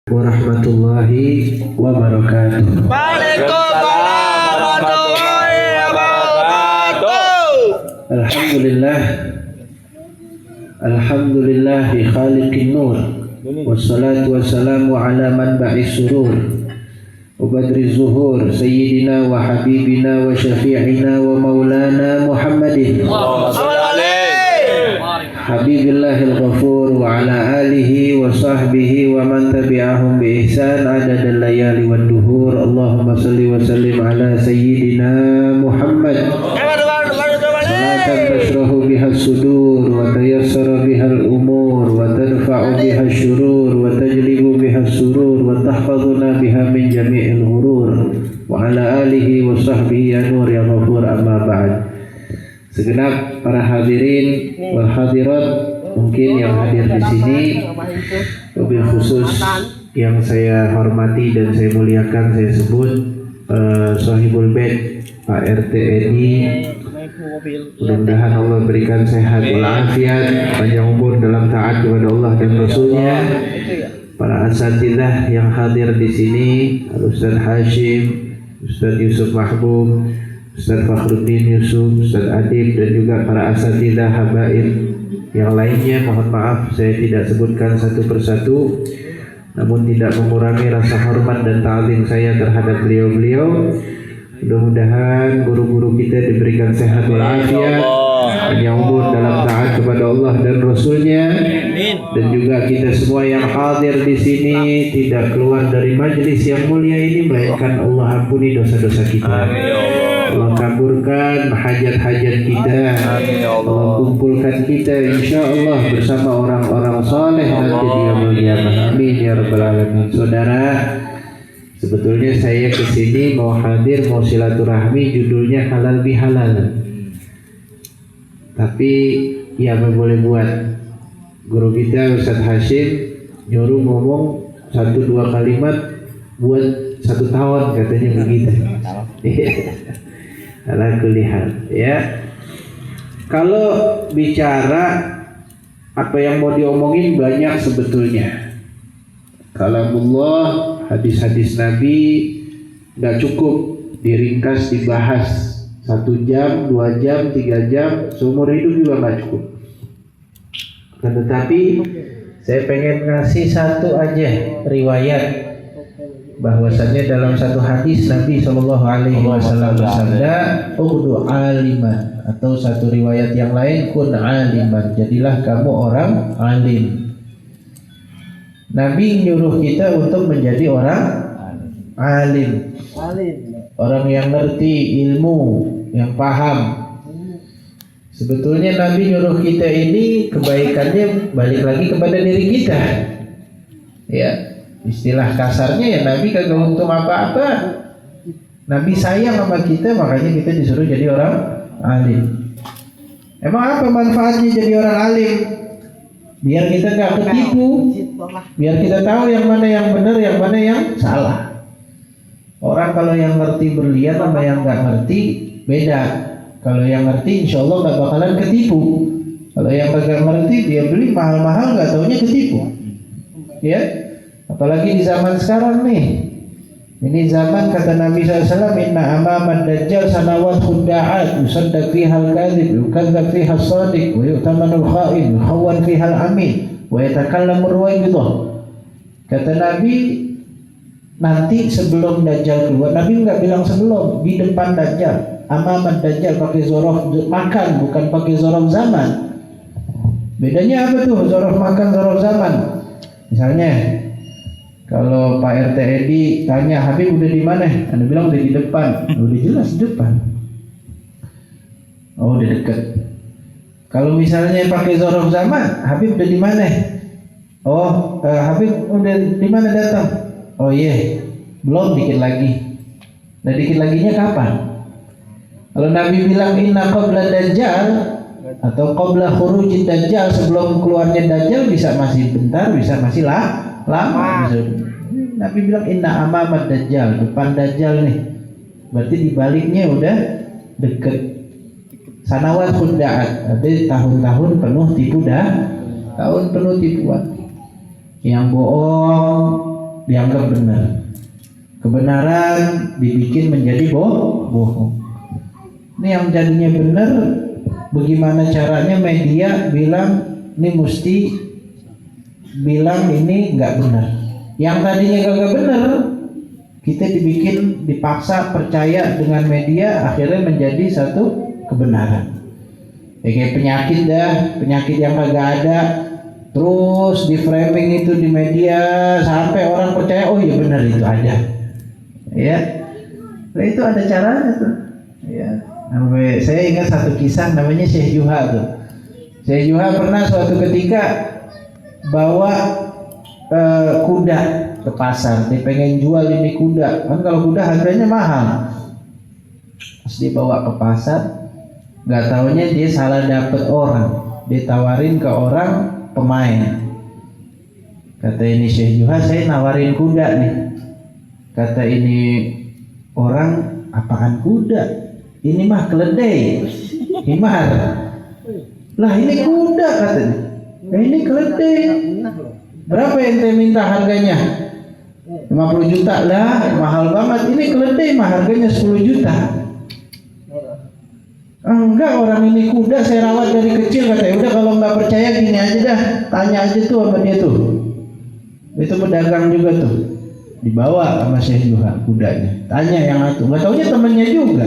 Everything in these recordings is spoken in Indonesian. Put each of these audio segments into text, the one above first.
warahmatullahi wabarakatuh. Waalaikumsalam warahmatullahi wabarakatuh. Alhamdulillahi khaliqin nur, wassalatu wassalamu ala manba'is surur wa badri zuhur, sayyidina wa habibina wa syafi'ina wa maulana Muhammadin Habibillahil ghafur wa ala alihi wa sahbihi wa man tabi'ahum bi ihsan adadal layali wad duhur. Allahumma salli wa sallim ala sayyidina Muhammad salatan tashrahu biha sudur wa tayassara biha al-umur wa tadfa'u biha syurur wa tajlibu biha surur wa tahfazuna biha min jami'il ghurur wa ala alihi wa sahbihi ya nur ya ghafur. Amma ba'd. Segenap para hadirin wal hadirat mungkin yang hadir di sini, lebih khusus yang saya hormati dan saya muliakan, saya sebut Sohibul Bait Pak RT Edi. Mudah-mudahan Allah berikan sehat walafiat, panjang umur dalam taat kepada Allah dan Rasulnya. Para asatidzah yang hadir di sini, Ustaz Hashim, Ustaz Yusuf Mahbub, Ustaz Fakhruddin Yusuf, Ustaz Adib, dan juga para asatidzah habaib yang lainnya. Mohon maaf saya tidak sebutkan satu persatu, namun tidak mengurangi rasa hormat dan ta'zim saya terhadap beliau-beliau. Mudah-mudahan guru-guru kita diberikan sehat walafiat, panjang umur dalam taat kepada Allah dan Rasulnya, dan juga kita semua yang hadir di sini tidak keluar dari majelis yang mulia ini melainkan Allah ampuni dosa-dosa kita. Allah kabulkan hajat-hajat kita. Allah kumpulkan kita insyaallah bersama orang-orang saleh nanti di yaumul qiyamah. Amin ya rabbal alamin. Saudara, sebetulnya saya kesini mau hadir, mau silaturahmi, judulnya halal bihalal. Tapi ya apa boleh buat. Guru kita Ustaz Hashim nyuruh ngomong 1-2 kalimat buat 1 tahun katanya begitu. Ala kulli hal, ya. Kalau bicara apa yang mau diomongin banyak sebetulnya. Kalamullah, hadis-hadis Nabi nggak cukup diringkas dibahas 1 jam, 2 jam, 3 jam, seumur hidup juga nggak cukup. Tetapi saya pengen ngasih satu aja riwayat bahwasanya dalam satu hadis Nabi Shallallahu Alaihi Wasallam bersabda, "Uqdu aliman," atau satu riwayat yang lain, "Kun aliman," jadilah kamu orang alim. Nabi nyuruh kita untuk menjadi orang alim, orang yang ngerti ilmu, yang paham. Sebetulnya Nabi nyuruh kita ini kebaikannya balik lagi kepada diri kita, ya. Istilah kasarnya ya Nabi kagak untung apa-apa. Nabi sayang sama kita, makanya kita disuruh jadi orang alim. Emang apa manfaatnya jadi orang alim? Biar kita gak ketipu, biar kita tahu yang mana yang benar, yang mana yang salah. Orang kalau yang ngerti berlian sama yang gak ngerti beda. Kalau yang ngerti insya Allah gak bakalan ketipu. Kalau yang gak ngerti dia beli mahal-mahal gak taunya ketipu, ya. Apalagi di zaman sekarang nih. Ini zaman kata Nabi SAW, "Inna amamad dajjal sanawat khudda'at yusaddaq fihal kadhib yukadzdzab fihal shadiq wa yu'tamanul kha'in yukhawwan fihal amin wa yatakallamur ruwaibidah." Kata Nabi, nanti sebelum dajjal keluar, Nabi enggak bilang sebelum, di depan dajjal. Amamad dajjal pakai zorof makan, bukan pakai zorof zaman. Bedanya apa tuh zorof makan, zorof zaman? Misalnya kalau Pak RT Edi tanya, "Habib udah di mana?" Anda bilang udah di depan. Udah jelas di depan. Oh, udah deket. Kalau misalnya pakai zorof zaman, "Habib udah di mana?" Oh, Habib udah di mana datang? Oh iya, belum, dikit lagi. Nah, dikit laginya kapan? Kalau Nabi bilang inna qabla dajjal atau qabla khurujid dajjal, sebelum keluarnya dajjal, bisa masih bentar, bisa masih lama. Nabi bilang inna amamad dajjal, depan dajjal nih. Berarti dibaliknya udah deket. Sanawat khudda'at, berarti tahun-tahun penuh tipu dah, tahun penuh tipuan. Yang bohong dianggap benar. Kebenaran dibikin menjadi bohong. Ini yang jadinya benar, bagaimana caranya media bilang ini mesti bilang ini nggak benar. Yang tadinya nggak benar, kita dipaksa percaya dengan media, akhirnya menjadi satu kebenaran. Kayak penyakit yang kagak ada, terus di framing itu di media sampai orang percaya oh iya benar itu ada. Ya, nah, itu ada caranya tuh. Ya, sampai saya ingat satu kisah namanya Syekh Juha tuh. Syekh Juha pernah suatu ketika bawa kuda ke pasar, dia pengen jual ini kuda, kan kalau kuda harganya mahal. Pas dia bawa ke pasar, nggak taunya dia salah dapet orang, ditawarin ke orang pemain. Kata ini Syekh Juha, saya nawarin kuda nih. Kata ini orang, apaan kuda? Ini mah keledai, himar. Lah ini kuda katanya. Ini keledai. Berapa ente minta harganya? 50 juta lah, mahal banget. Ini keledai mah harganya 10 juta. Enggak, orang ini kuda saya rawat dari kecil katanya. Udah kalau nggak percaya gini aja dah, tanya aja tuh sama dia tuh. Itu pedagang juga tuh. Dibawa sama Syekh Juha kudanya. Tanya yang itu. Nggak taunya temennya juga.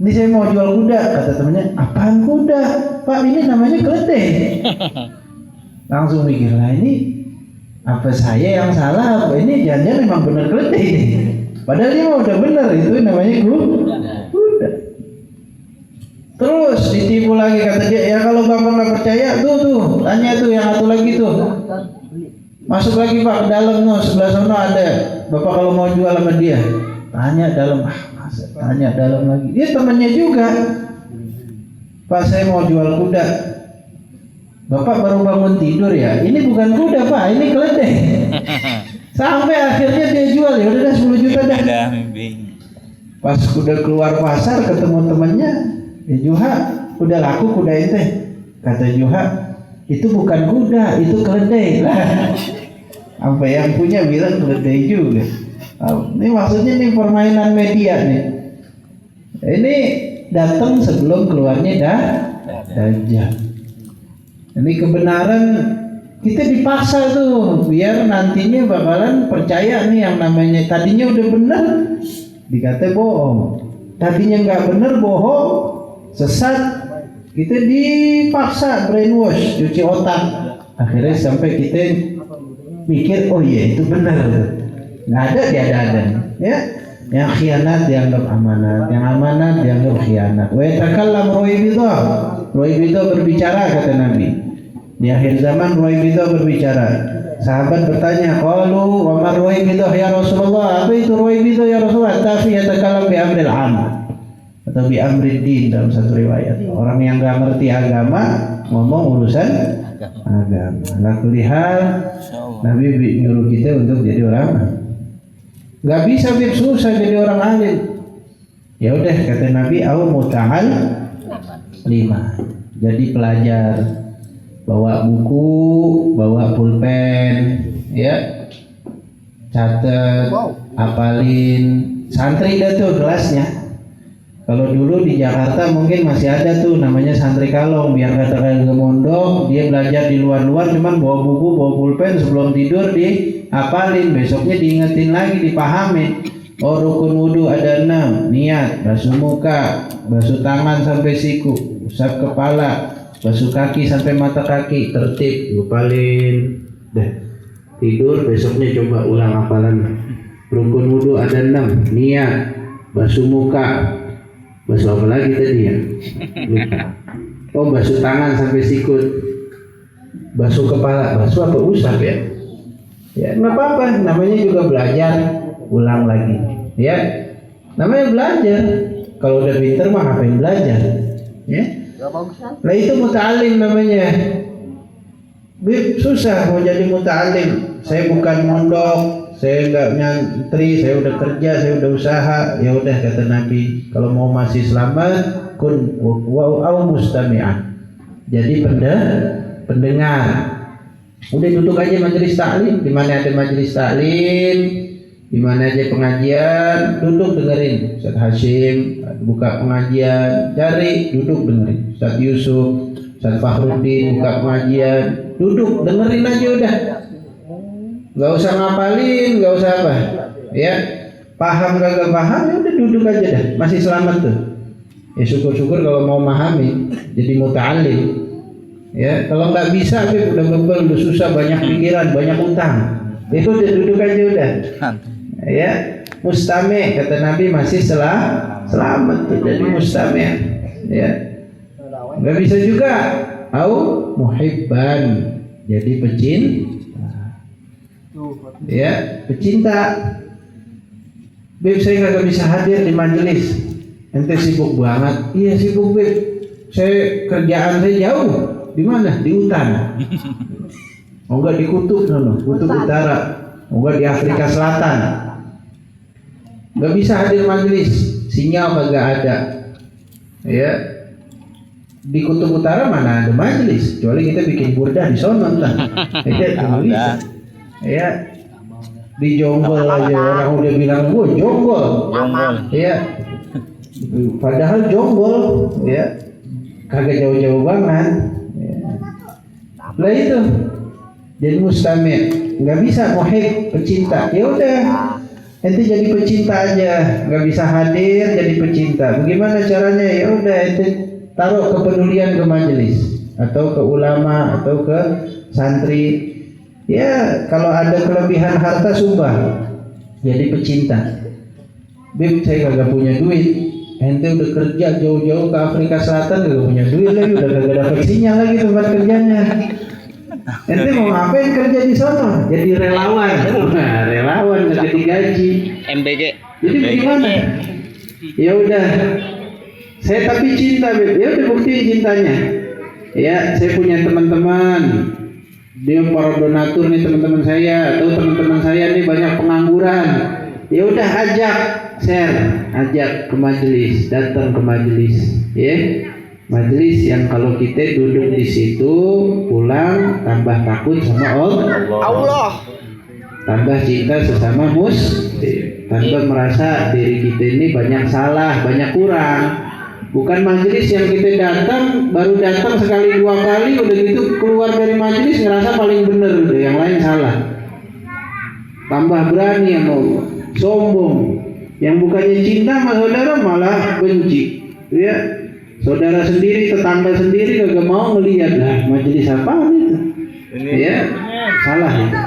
Ini saya mau jual kuda, kata temennya. Apaan kuda? Pak, ini namanya keledai. Langsung mikir, lah ini apa saya yang salah? Apa ini jangan-jangan memang benar keledai nih. Padahal dia mah udah benar, itu namanya kuda. Terus ditipu lagi, kata dia, ya kalau bapak nggak percaya, tuh tanya tuh yang satu lagi tuh. Masuk lagi Pak ke dalam no, sebelah sana ada. Bapak kalau mau jual sama dia, tanya dalam. Tanya dalam lagi. Dia temannya juga. Pak, saya mau jual kuda. Bapak baru bangun tidur ya. Ini bukan kuda Pak, ini keledai. Sampai akhirnya dia jual, ya udah 10 juta dah. Pas udah keluar pasar ketemu temannya, ya Juha, udah laku kuda ente. Kata Juha, itu bukan kuda, itu keledai. Lah, sampai yang punya bilang keledai juga. Ini maksudnya nih permainan media nih. Ini datang sebelum keluarnya Dajjal. Ini kebenaran kita dipaksa tuh biar nantinya bakalan percaya nih yang namanya tadinya udah benar dikata bohong, tadinya nggak benar bohong, sesat, kita dipaksa brainwash, cuci otak, akhirnya sampai kita mikir oh iya itu benar, nggak ada diada-ada ya. Yang khianat dianggap amanat, yang amanat dianggap khianat. Wa takallam Ruwaibidah berbicara, kata Nabi. Di akhir zaman Ruwaibidah berbicara. Sahabat bertanya, qalu wa ma Ruwaibidah ya Rasulullah? Apa itu Ruwaibidah ya Rasulullah? Tapi yatakallam bi amril am atau bi amrid din dalam satu riwayat. Orang yang enggak ngerti agama ngomong urusan agama. Lah kulihal Nabi nyuruh kita untuk jadi orang. Gak bisa susah jadi orang alim. Ya udah kata Nabi, au muta'al 5. Jadi pelajar, bawa buku, bawa pulpen, ya, catat, apalin, santri dah tuh kelasnya. Kalau dulu di Jakarta mungkin masih ada tuh namanya santri kalong, biar kata kagak mondok, dia belajar di luar-luar, cuman bawa buku, bawa pulpen, sebelum tidur apalin, besoknya diingetin lagi, dipahamin. Oh, rukun wudu ada 6, niat, basuh muka, basuh tangan sampai siku, usap kepala, basuh kaki sampai mata kaki, tertib, apalin. Dah tidur, besoknya coba ulang hafalan. Rukun wudu ada 6, niat, basuh muka, basuh apa lagi tadi ya? Lupa. Oh, basuh tangan sampai sikut, basuh kepala, basuh apa usap ya? Ya nggak apa-apa, namanya juga belajar, ulang lagi, ya. Namanya belajar. Kalau udah pinter mah ngapain belajar, ya? Nah itu muta'alim namanya. Susah mau jadi muta'alim. Saya bukan mondok, saya nggak nyantri, saya udah kerja, saya udah usaha. Ya udah kata Nabi, kalau mau masih selamat, kun au mustami'an. Jadi pendengar. Udah duduk aja majelis taklim, di mana ada majelis taklim, di mana aja pengajian, duduk dengerin. Ustaz Hashim buka pengajian, cari duduk dengerin. Ustaz Yusuf, Ustaz Fahrudin buka pengajian, duduk dengerin aja udah. Gak usah ngapalin, gak usah apa, ya. Paham kagak paham, ya udah duduk aja dah, masih selamat tuh. Ya syukur-syukur kalau mau memahami, jadi muta'alim. Ya, kalau nggak bisa, udah bebel, udah susah, banyak pikiran, banyak utang. Itu udah duduk aja udah. Ya, mustami kata Nabi masih selamat tuh jadi mustami. Ya, nggak bisa juga. Au muhibban jadi pecinta. Ya, pecinta. Beb saya nggak bisa hadir di majelis. Ente sibuk banget. Iya sibuk beb. Saya kerjaan saya jauh. Di mana? Di hutan. Oh enggak di kutub, kutub utara. Oh enggak di Afrika Selatan. Enggak bisa hadir majelis, sinyal kagak ada. Ya. Di kutub utara mana ada majelis? Kecuali kita bikin burdah di sono entah. Itu bisa. Ya. Di Jonggol aja orang udah bilang gua Jonggol. Ya. Padahal Jonggol ya kagak jauh-jauh banget. Lah itu jadi mustami, nggak bisa muhib pecinta. Ya udah, ente jadi pecinta aja, nggak bisa hadir jadi pecinta. Bagaimana caranya? Ya udah ente taruh kepedulian ke majelis atau ke ulama atau ke santri. Ya kalau ada kelebihan harta sumbang jadi pecinta. Bib saya kagak punya duit. Ente udah kerja jauh-jauh ke Afrika Selatan gak punya duit lagi, udah gak dapet sinyal lagi tempat kerjanya. Ente mau ngapain kerja di sana? Jadi relawan. Nah, relawan gak digaji. MBG. Jadi bagaimana? Ya udah, saya tapi cinta, Beb. Ya udah buktiin cintanya. Ya, saya punya teman-teman. Dia para donatur nih teman-teman saya, atau teman-teman saya nih banyak pengangguran. Ya udah ajak share, ajak ke majelis, datang ke majelis, ya. Majelis yang kalau kita duduk di situ pulang tambah takut sama Allah. Tambah cinta sesama muslim, tambah merasa diri kita ini banyak salah, banyak kurang. Bukan majelis yang kita datang, baru datang sekali dua kali, udah gitu keluar dari majelis ngerasa paling benar, udah yang lain salah. Tambah berani sama Allah. Sombong, yang bukannya cinta sama saudara malah benci, ya. Saudara sendiri, tetangga sendiri kagak mau ngelihat lah majelis apa itu, ya salah itu.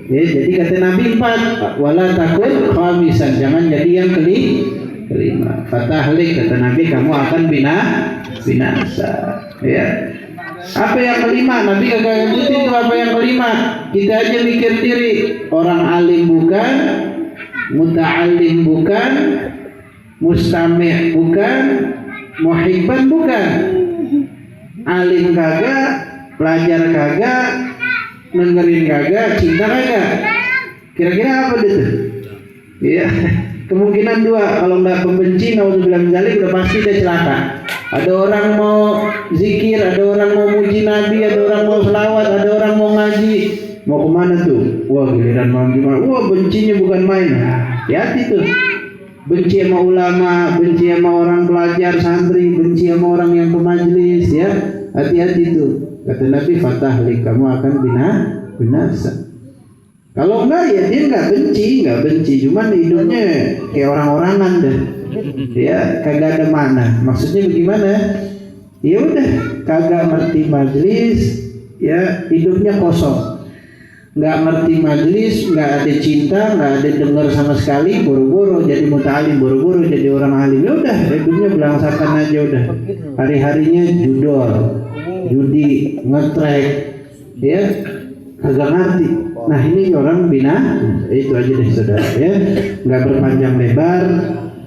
Ya, jadi kata Nabi 4, wala takut khamisan, jangan jadi yang kelima. Fatahlik kata Nabi kamu akan binasa. Ya. Apa yang kelima? Nabi kagak nyebutin itu apa yang kelima. Kita aja mikir diri, orang alim bukan, muta'alim bukan, mustami' bukan, muhibban bukan. Alim kagak, pelajar kagak, dengerin kagak, cinta kagak. Kira-kira apa itu? Ya, kemungkinan dua. Kalau nggak pembenci, naudzubillah min dzalik, udah pasti dia celaka. Ada orang mau zikir, ada orang mau muji Nabi, ada orang mau selawat, ada orang mau ngaji. Mau kemana tuh? Wah giliran malam Jumat, wah bencinya bukan main. Hati-hati tuh. Benci sama ulama, benci sama orang pelajar, santri, benci sama orang yang ke majelis, ya. Hati-hati tuh. Kata Nabi, fatahlik, kamu akan binasa. Kalau enggak ya dia nggak benci, cuman hidupnya kayak orang-orangan deh. Ya kagak ada mana. Maksudnya bagaimana? Ya udah kagak ngerti majelis, ya hidupnya kosong. Nggak ngerti majelis, nggak ada cinta, nggak ada dengar sama sekali, boro-boro jadi muta'alim, boro-boro jadi orang alim. Ya udah hidupnya belangsakan aja udah. Hari-harinya judi, ngetrek, ya kagak ngerti. Nah ini orang itu aja deh saudara, ya nggak berpanjang lebar.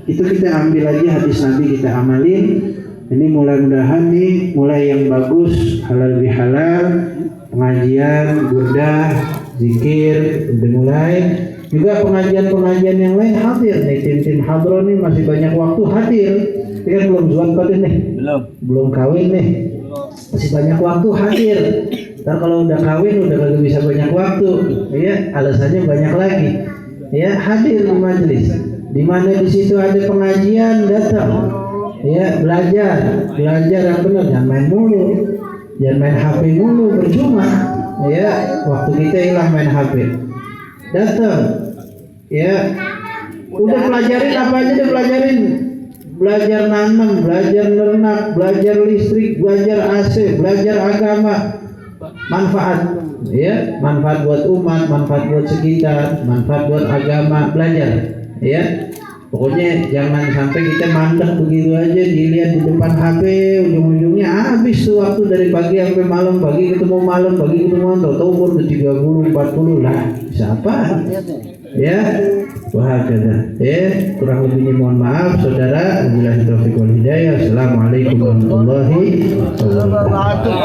Itu kita ambil aja hadis Nabi, kita amalin. Ini mudah-mudahan nih mulai yang bagus, halal bihalal, pengajian, burdah, zikir udah mulai. Juga pengajian-pengajian yang lain hadir nih, tim-tim hadroh nih masih banyak waktu hadir. Ini kan belum zuat pada nih, belum kawin nih, masih banyak waktu hadir. Ntar kalau udah kawin udah kagak bisa banyak waktu, ya alasannya banyak lagi. Ya hadir di majelis, di mana di situ ada pengajian datang, ya belajar yang benar, jangan main mulu, jangan main HP mulu percuma. Ya waktu kita hilang main HP, datang, ya udah pelajarin apa aja deh pelajarin. Belajar nanam, belajar ternak, belajar listrik, belajar AC, belajar agama, manfaat, ya, manfaat buat umat, manfaat buat sekitar, manfaat buat agama, belajar, ya. Pokoknya jangan sampai kita mandek begitu aja dilihat di depan HP, ujung-ujungnya habis tuh waktu dari pagi sampai malam, pagi ketemu malam, pagi ketemu malam, tahu umur udah 30, 40 lah, siapa? Ya, wahakala. Ya, kurang lebihnya mohon maaf, saudara. Wabillahi taufiq wal hidayah. Assalamualaikum warahmatullahi wabarakatuh.